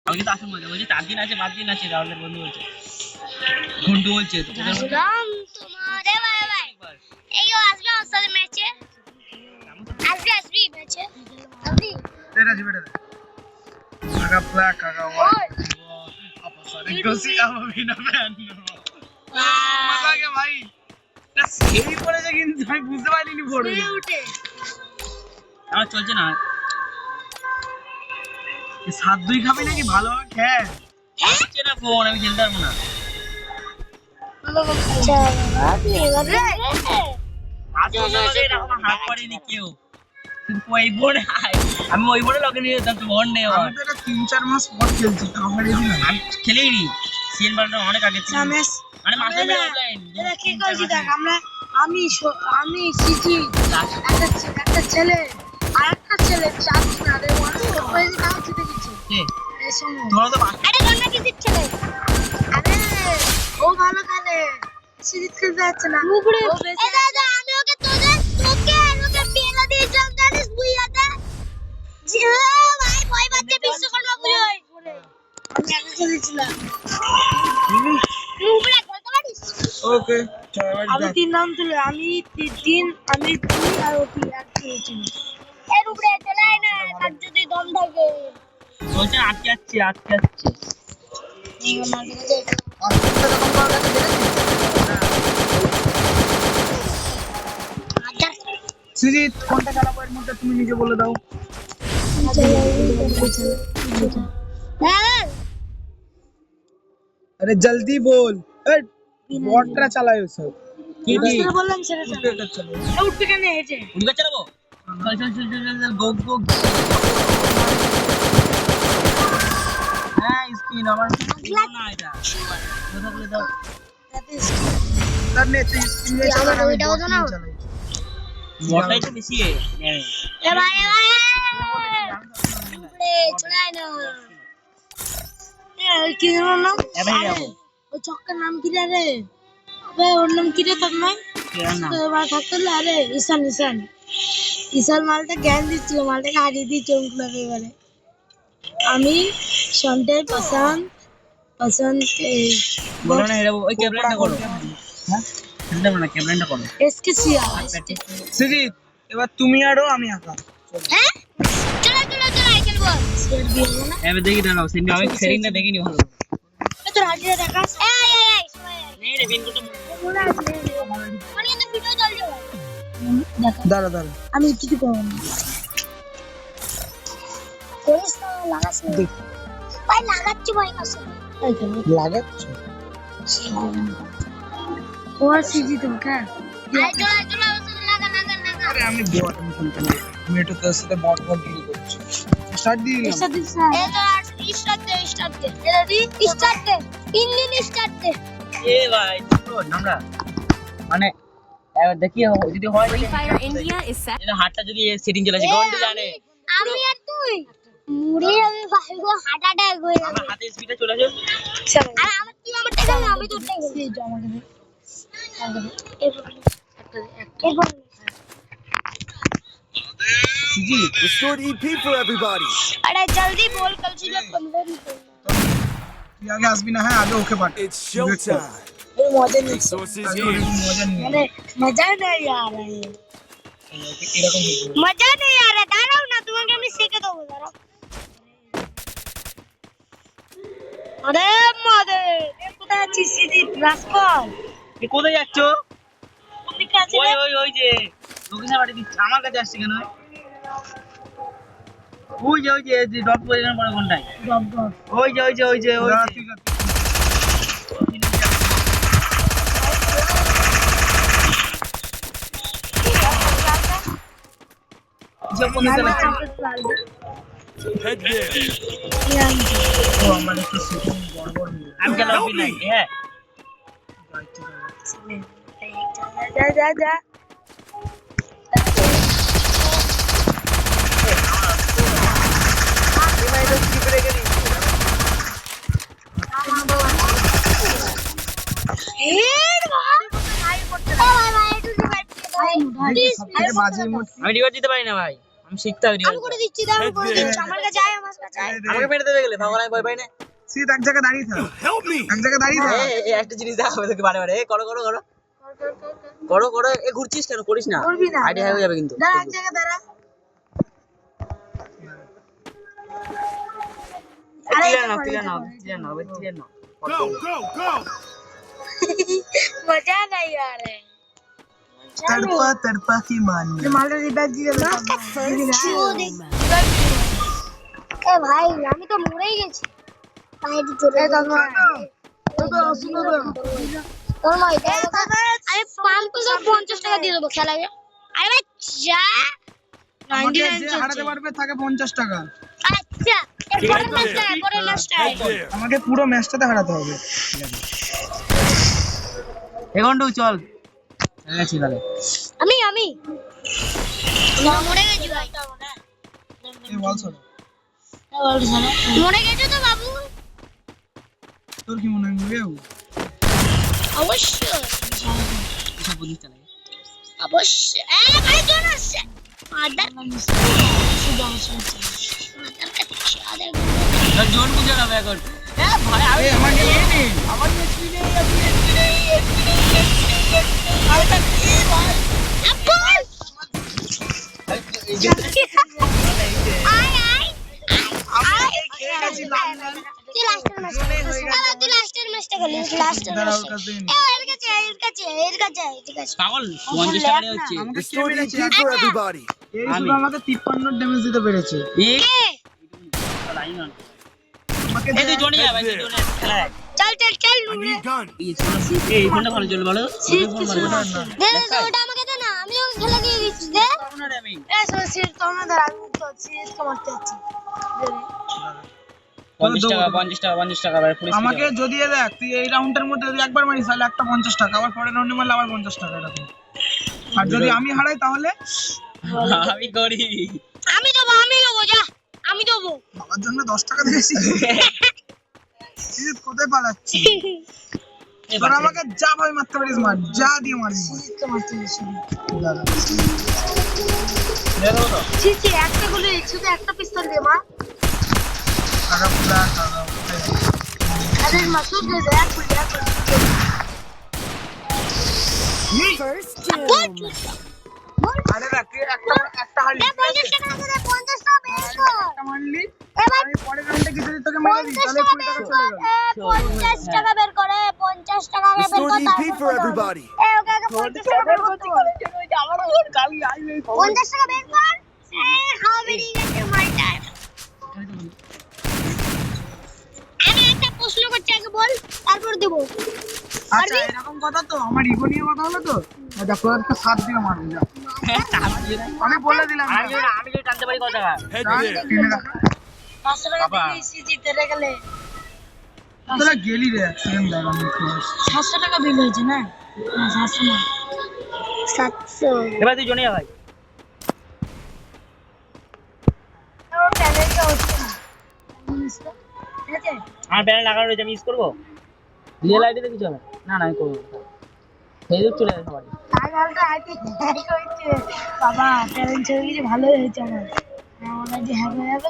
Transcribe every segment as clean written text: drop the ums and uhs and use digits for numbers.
আমাকে তো আসল মজা বলছে 4 দিন আছে 5 দিন আছে রাহুলের বন্ধু বলছে ঘন্টু বলছে তো আসলাম তোমারে ভাই ভাই এই আসবে আমার সাথে ম্যাচে আসবি ম্যাচে আসবি तेरा जी बेटा काका ब्लैक काका व्हाइट आप सारे गोसी आप भी ना फैन मजा आ गया भाई না সেই পড়েছে কিন্তু আমি বুঝতে পারিনি পড়ে উঠে আমার চলছে না 7-2 খাবি নাকি ভালোভাবে খেল হচ্ছে না ফোন আমি খেলতে পারবো না হাত পড়েনি কেউ ওই বোর্ডে আমি ওই বোর্ডে লগে নিয়ে যেতাম তো বোর্ড নেই আমার আমি তো এটা 3-4 মাস পর খেলছি তাও হারিয়ে দিলাম আমি খেলেইনি সিএন বারটা অনেক আগে ছিল মানে মাস্টার প্লে অনলাইন এটা কি করছি দেখ আমি সিজি একটা ছেলে আরেকটা ছেলে চাচ্ছি না রে ওই নাম জিতে গেছে কে এই শোনো তোরা তো আরে গন্ডা কি ছেলে আরে ও ভালো খেলে সিজি খেলতে যাচ্ছে না ও বেশি দাদা আমি তোকে আর ওকে পেলা দিয়েছিলাম জানিস বুইয়াতে জি ভাই ভয় পাচ্ছে বিশ্বকর্মা বুঝই আমি আগে খেলেছিলাম উপরে খেলতে পারিস ওকে আমি 3 নাম তুলে আমি 3 আমি 2 আর ওটি আর খেয়েছি এর উপরে চলে আয় না তার যদি দম থাকে বলছে আটকে যাচ্ছে আর কোনটা রকম পাওয়া গেছে দেখেছিস সিজিত কোনটা খেলাবো এর মধ্যে তুমি নিজে বলে দাও হ্যাঁ अरे जल्दी बोल বটরা চালায় সব কি কি বললাম সেটা চলো উঠতে কেন হেঁটে উড়বে চালাবো চল গো গো হ্যাঁ স্ক্রিন আমার না এটা কথা বলে দাও তার নেতে স্ক্রিন এ আমার ওইটাও তো না। বটাই তো বেশি এ ভাই উপরে চলে আয় না ওই কি নাম এবার যাবো ওই চক্কের নাম কি রে আবে ওর নাম কি রে তোর নয় কেন না তো এবার থাকতো আরে ঈশান মালটা জ্ঞান দিচ্ছিল মালটাকে হারিয়ে দিয়ে চমক লাগে এবারে আমি সন্ধ্যায় পছন্দ বলো না এটা ওই ক্যাপ্টেনটা করো হ্যাঁ খেলতে না ক্যাপ্টেনটা করো এসকে সিয়া সিজিত এবার তুমি আরো আমি একা হ্যাঁ চলো খেলবো সিয়ার দিয়ে না এবার দেখি দাঁড়াও সিনটা আমি সেটিংটা দেখিনি ভালো তোর হাজিরা দেখাস এই নেই রে বিন করতে মনে আছে মানে তো ভিডিও চলছে দেখা দাঁড়া আমি কিছু করব না করিস না লাগাস না দেখ ভাই লাগাচ্ছি ভাই কাছে লাগাচ্ছ ওর সিজি তো হ্যাঁ চলো লাগা আরে আমি বট আমি খেলতে না আমি এটা তোর সাথে বট ডিল করছি স্টার্ট দিয়ে দিলাম স্টার্ট দে রেডি স্টার্ট দে ইঞ্জিন স্টার্ট দে এ ভাই তো আমরা মানে এবার দেখি যদি হয় Free Fire India is set. এটা হাতটা যদি সেটিং চলে আসে গন্ডে জানে আমি আর তুই মুড়ি আমি ভাইগো হার্ট অ্যাটাক হয়ে যাবে আমার হাতে স্পিডে চলে আসে আর আমার তুই আমারটা গেল আমি তোরটা গেল জমা দেবে এরপর CG Restored EP for everybody. আরে জলদি বল কল ছিল 15 দিন তুই আগে আসবি না হ্যাঁ আগে ওকে পাঠ It's showtime. এই মজা নেই Sources আগে in. মজা নিয়ে মানে মজা নেই यार এরকম মজা নেই यार দাঁড়াও না তোমাকে আমি শিখে দেবো দাঁড়াও আরে মাদে এ কোথায় আছিস সিধি রাস্কল এ কোথায় যাচ্ছ কোথা আছে ওই যে লোকেশন বাড়ি দিচ্ছে আমার কাছে আসছে কেন ওই যে ডট পজিশন পড়ে কোনটায় ডব ডব ওই যে ঠিক আছে যে কোন চলে Head there. ও আমার একটু সেটিং গড়বড় হয়ে গেছে আমি খেলা হবি নাই হ্যাঁ যা সবথেকে বাজে ইমোট আমি রিভার দিতে পারি না ভাই আমি শিখতে হবে আমি করে দিচ্ছি দাও করে দিচ্ছি আমার কাছে আয় আমার মাস্কা চাই। আমাকে মেরে দেবে গেলে পাগল, আমি ভয় পাই না। শীত এক জায়গায় দাঁড়িয়ে থাক, Help me! এক জায়গায় দাঁড়িয়ে থাক। এই একটা জিনিস দেখাবে তোকে বারে বারে। করো করো করো কর, কর, কর, কর। করো করো। ঘুরছিস কেন? করিস না, করবি না। আইডিয়া হয়ে যাবে কিন্তু। দাঁড়া, এক জায়গায় দাঁড়া। আরে ক্লিয়ার এটা নাও, কর, ক্লিয়ার এটা নাও, কর, clear now, clear now. Go, go, go! मजा आ गई यार तड़पा तड़पा की मारना। मालदा रिबैक দিয়ে দাও এ ভাই আমি তো মরেই গেছি পাইটি চলে গেল তোর মাই আরে পাম্প তো 50 টাকা দিয়ে দেবো খেলা আরে ভাই যা আমাকে 99 যে হারাতে পারবে তাকে 50 টাকা। আচ্ছা পরের ম্যাচটা Head there. আমাকে পুরো ম্যাচটাতে হারাতে হবে। এগন্ডু চল, গেছি তাহলে। আমি না মরে গেছি ভাই এই বল শোনো, মরে গেছো তো বাবু তোর কি মনে হয় মরে যাবো? অবশ্যই এসব বুঝিস চালাই। অবশ্যই এই ভাই জন আসছে মাদার তোর জোন বুঝে যাবে এখন। ভাই আমি এই আমাকে নিয়ে নে। আমার এসপি নেই, আমি এসপি নেই, এসপি নেই, এসপি নেই। আরেটা কি ভাই? আপু আয় আয় আমি খেয়ে গেছি লাল লাল। তুই লাস্টের ম্যাচটা খেলি লাস্টের দাঁড়াও, ম্যাচটা কাছে নিয়ে নে। এর কাছে ঠিক আছে পাগল 50 টাকা দিয়ে হচ্ছে। আমাকে কে Restore মেরেছে? EP for everybody. এই শুধু আমাকে 53 ড্যামেজ দিতে পেরেছে। এই কে লাইন অন। আমাকে এই তুই জোনে যা ভাই, তুই জোনে খেলা দেখ। চল I need gun. এই ফোনটা ভালো চলবে বলো? দে ওটা আমাকে দে না আমি ওকে খেলা দিয়ে দিচ্ছি দে এ সিট তোমরা ধর আমি তো সিট কে মারতে যাচ্ছি 50 টাকা ভাই পুলিশ। আমাকে যদি দেখ তুই এই রাউন্ডের মধ্যে যদি একবার মারিস তাহলে একটা 50 টাকা, আবার পরের রাউন্ডে মারলে আবার 50 টাকা এরকম। আর যদি আমি হারাই তাহলে আমি করি। আমি দেবো যা আমি দেবো বাবার জন্য 10 টাকা দিয়েছি। শীত কোথায় পালাচ্ছি? তোরা আমাকে যা ভাই মারতে পারিস মার, যা দিয়ে মারিস মার। সিট কে মারতে যাচ্ছি দাদা ছি একটা গুলি শুধু একটা পিস্তল দে মা টাকা পুরা টাকা আরে মাসুদ দে এক গুলি First আরে দেখ তুই একটা হারলি, এ 50 টাকা দে 50 টাকা বের কর একটা মারলি, এবার আমি পরের রাউন্ডে কিছু তোকে মেরে দিই, তাহলে 20 টাকা চলে গেল। 50 টাকা বের করে 50 টাকা বের Restore কর EP for everybody. এ ওকে আগে 50 টাকা বের করতে হবে 50 টাকা বের কর এ হাওয়া বেরিয়ে গেছে মালটা আমি একটা প্রশ্ন করছি আগে বল তারপর দেব আচ্ছা এরকম কথা তো, আমার ইগো নিয়ে কথা হলো তো, দেখো একটা 7 দিয়ে মারবো যা। আমি বলে দিলাম আমি যদি টানতে পারি কত টাকা? Head যা, there. টেনে রাখ। 500 টাকা দিয়ে ইসি তেরে গেলে তোরা গেলি রে, এক সেকেন্ড দাঁড়া আমি একটু আসছি। 700 টাকা বিল হয়েছে না 700 না 700 এবার তুই জোনে যা ভাই। আমার প্যানেল লাগানো রয়েছে, আমি ইউজ করবো। রিয়েল আইডিতে কিছু হবে না? না আমি করবো না। ফেসবুক চলে যাবে সবাই। বাবা ট্যালেন্ট ছেড়ে গেছে ভালো হয়েছে আমার আমার যে হ্যাক হয়ে যাবে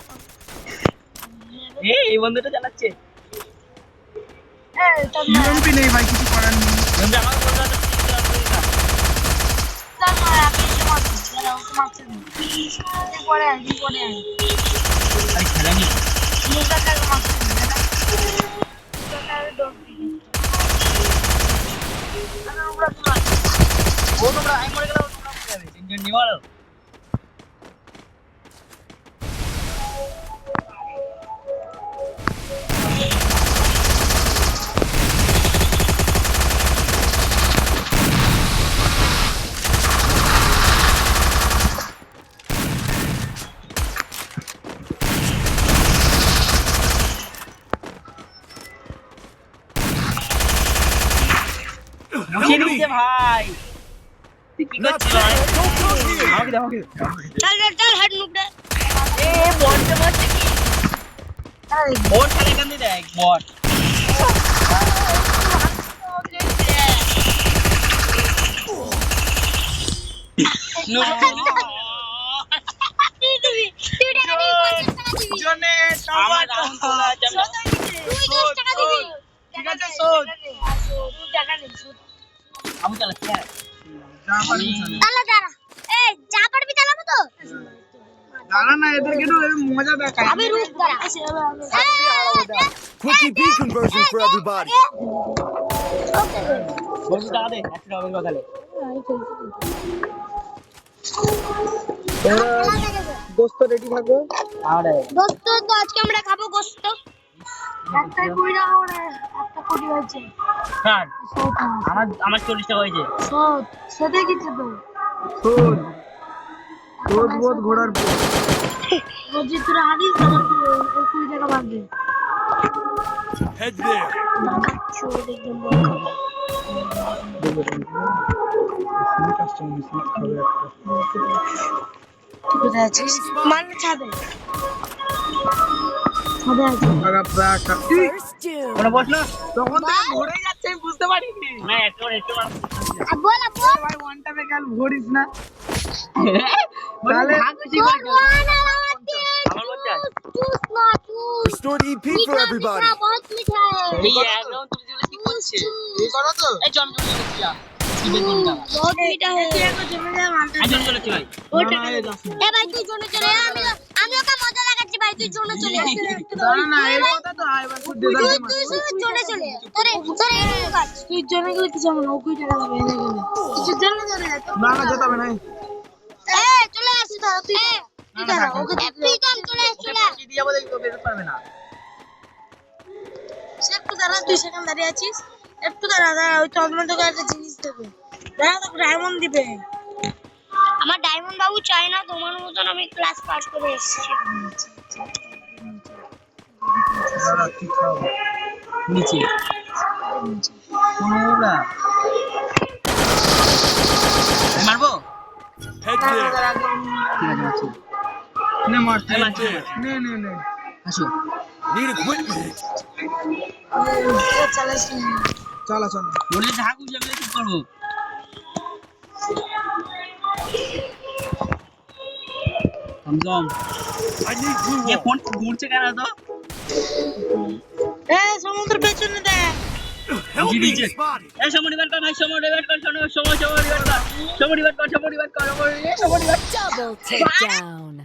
এই বন্ধুটা চালাচ্ছে। ইউএমপি নেই ভাই, কিছু করার নেই। তুমি আমাকে বলতে হবে আরে খেলা নি। ও তোমরা আমি মরে গেলাম, তোমরা মরে যাবে। তিনজন নিয়ে মারো। মুখে দিচ্ছে ভাই। তুই কি Not করছিস bad. ভাই? Don't come here. আমাকে দাও, আমাকে দাও। চল হেড নুক দে বটটা মারছে কি? বট খেলা এখান দিয়ে দেখ, বট। তুই টাকা দিয়ে 50 টাকা দিবি জনে আমার টমেটো রাউন্ড চলে আছে তুই 10 টাকা দিবি ঠিক আছে শোন তুই টাকা নে আমি চালাচ্ছি হ্যাঁ যা পারবি চালা। তাহলে দাঁড়া এই যা পারবি চালাবো তো দাঁড়া না এদেরকে একটু মজা দেখাই আমি রুক দাঁড়া Quickie B conversion for everybody. বলবি টাকা দে 100 টাকা বের করে গোস্ত রেডি থাকবে আরে দোস্ত তো আজকে আমরা খাবো গোশত একটা 20 টাকা করে একটা কোটি হয়েছে কাট আমার 40 টাকা হয়েছে সেটা কি তো শোন রোজ বোধ ঘোড়ার পর বলছি তোরা হাদিস আমার 20 টাকা বাঁধবে Head there. চোর একদম কোথায় আছিস মানে ছাদে ছাদে আছিস আগা ব্রাকা First two. কোন বসলো তখন থেকে ঘুরে যাচ্ছে আমি বুঝতে পারিনি না একটু বল বল ভাই ওয়ান টাইমে কাল ঘুরিস না তাহলে ভাগ বেশি করে দাও। আমার বলছে জুস না juice Restored EP for everybody. बहुत मीठा है এই এক রাউন্ড তুই দিলে কি করছে এই করো তো এই জম জম দিলা দিবে কোন টাকা बहुत मीठा है देखो जमे जा मालटा আমি জম চলেছি ভাই এ ভাই তুই জোনে চলে আয় আমি ওকে মজা লাগাচ্ছি ভাই তুই জোনে চলে আয় দাঁড়া না এই কথা তো আইবার খুব দেদার তুই শুধু জোনে চলে আয় তোরে তোরে কাজ তুই জোনে গেলে কিছু হবে না 20 টাকা লাগবে এনে গেলে তুই জোনে চলে আয় না না যেতে হবে না এ চলে আসি তো তুই তুই দাঁড়া ওকে তুই কাম চলে আয় চলে আয় কি দিয়ে বলে তো বের পারবে না সে একটু দাঁড়া তুই সেখানে দাঁড়িয়ে আছিস একটু দাঁড়া দাঁড়া ওই চন্দন তোকে একটা জিনিস দেবে দাঁড়া তোকে ডায়মন্ড দিবে আমার ডায়মন্ড বাবু চাই না তোমার মতন আমি ক্লাস পাস করে এসেছি দাঁড়া কি খাও নিচে কোনগুলা মারবো Head there. ঠিক আছে আছি নে মারতে এই মারছি, নে নে নে আসো Need equipment. চালাস চলো চলো বলে ঢাকু যাবে কি করব সমঝম I need blue ये wall. फोन घूरছে কেন তো এ সমুদ্র পেছনে দেখ Help me, DJ. spotted. এই সময় ডিভাইড কর ভাই সময় ডিভাইড কর সময় ডিভাইড কর Double takedown.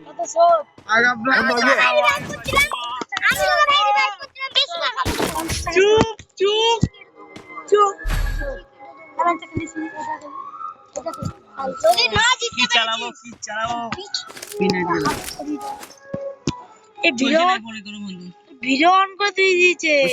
কত শোট আগা On my ব্রাকা way. আমি রিভাইভ করছিলাম বেশ না চুপ চুপ চুপ আমার তো খালি শুনি যদি না কি জিততে চালাবো পিনাই এই ভিডিও পরে করো বন্ধু ভিডিও অন করে দিয়ে দিয়েছে